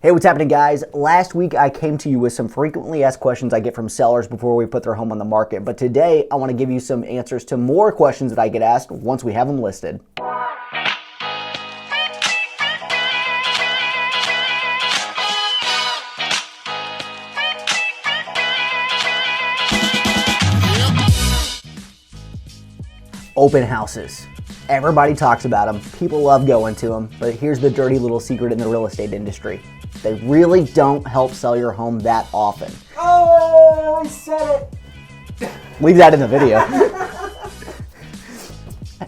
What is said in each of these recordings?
Hey, what's happening, guys? Last week I came to you with some frequently asked questions I get from sellers before we put their home on the market, but today I want to give you some answers to more questions that I get asked once we have them listed. Open houses. Everybody talks about them. People love going to them, but here's the dirty little secret in the real estate industry. They really don't help sell your home that often. Oh, I said it. Leave that in the video.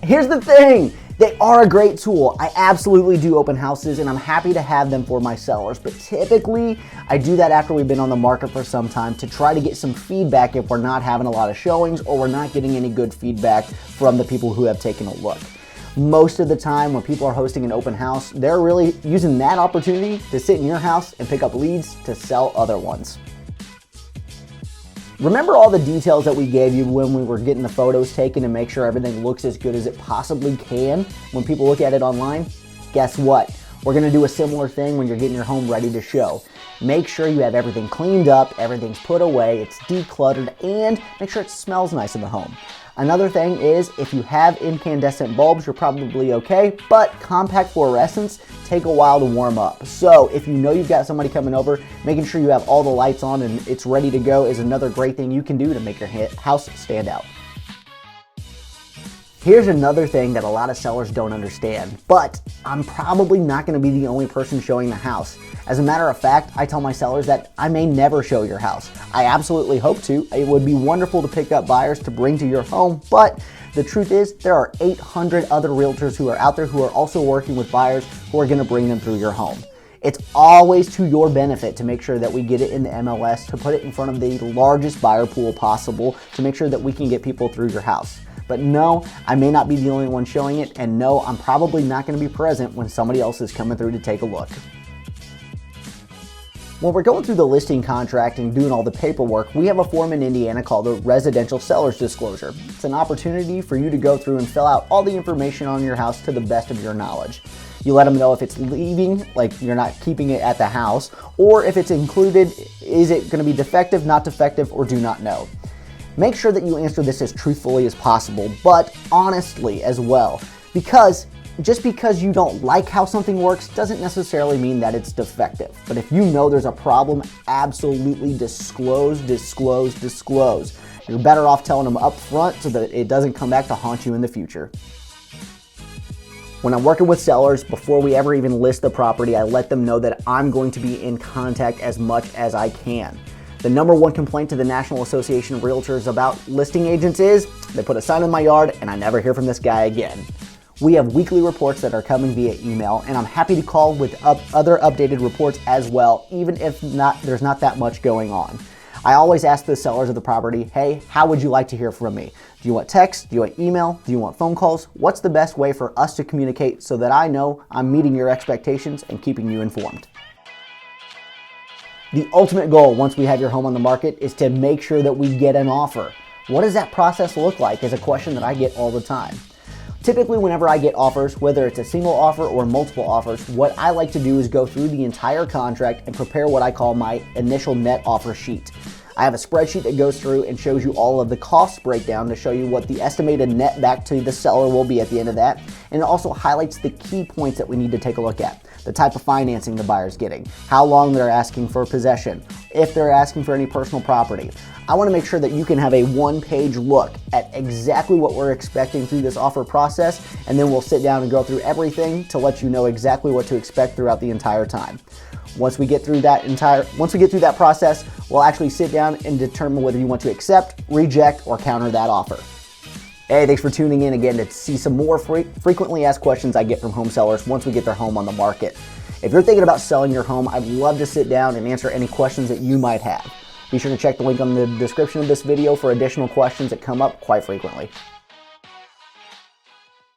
Here's the thing. They are a great tool. I absolutely do open houses and I'm happy to have them for my sellers, but typically I do that after we've been on the market for some time to try to get some feedback if we're not having a lot of showings or we're not getting any good feedback from the people who have taken a look. Most of the time when people are hosting an open house, they're really using that opportunity to sit in your house and pick up leads to sell other ones. Remember all the details that we gave you when we were getting the photos taken and make sure everything looks as good as it possibly can when people look at it online? Guess what? We're gonna do a similar thing when you're getting your home ready to show. Make sure you have everything cleaned up, everything's put away, it's decluttered, and make sure it smells nice in the home. Another thing is, if you have incandescent bulbs, you're probably okay, but compact fluorescents take a while to warm up. So if you know you've got somebody coming over, making sure you have all the lights on and it's ready to go is another great thing you can do to make your house stand out. Here's another thing that a lot of sellers don't understand, but I'm probably not going to be the only person showing the house. As a matter of fact, I tell my sellers that I may never show your house. I absolutely hope to. It would be wonderful to pick up buyers to bring to your home, but the truth is there are 800 other realtors who are out there who are also working with buyers who are going to bring them through your home. It's always to your benefit to make sure that we get it in the MLS, to put it in front of the largest buyer pool possible, to make sure that we can get people through your house. But no, I may not be the only one showing it, and no, I'm probably not going to be present when somebody else is coming through to take a look. When we're going through the listing contract and doing all the paperwork, we have a form in Indiana called the Residential Seller's Disclosure. It's an opportunity for you to go through and fill out all the information on your house to the best of your knowledge. You let them know if it's leaving, like you're not keeping it at the house, or if it's included, is it going to be defective, not defective, or do not know. Make sure that you answer this as truthfully as possible, but honestly as well, because just because you don't like how something works doesn't necessarily mean that it's defective. But if you know there's a problem, absolutely disclose, disclose, disclose. You're better off telling them up front so that it doesn't come back to haunt you in the future. When I'm working with sellers, before we ever even list the property, I let them know that I'm going to be in contact as much as I can. The number one complaint to the National Association of Realtors about listing agents is they put a sign in my yard and I never hear from this guy again. We have weekly reports that are coming via email, and I'm happy to call with other updated reports as well, even if there's not that much going on. I always ask the sellers of the property, hey, how would you like to hear from me? Do you want text? Do you want email? Do you want phone calls? What's the best way for us to communicate so that I know I'm meeting your expectations and keeping you informed? The ultimate goal once we have your home on the market is to make sure that we get an offer. What does that process look like is a question that I get all the time. Typically, whenever I get offers, whether it's a single offer or multiple offers, what I like to do is go through the entire contract and prepare what I call my initial net offer sheet. I have a spreadsheet that goes through and shows you all of the costs breakdown to show you what the estimated net back to the seller will be at the end of that. And it also highlights the key points that we need to take a look at. The type of financing the buyer's getting, how long they're asking for possession, if they're asking for any personal property. I want to make sure that you can have a one-page look at exactly what we're expecting through this offer process, and then we'll sit down and go through everything to let you know exactly what to expect throughout the entire time. Once we get through that process, we'll actually sit down and determine whether you want to accept, reject, or counter that offer. Hey, thanks for tuning in again to see some more frequently asked questions I get from home sellers once we get their home on the market. If you're thinking about selling your home, I'd love to sit down and answer any questions that you might have. Be sure to check the link on the description of this video for additional questions that come up quite frequently.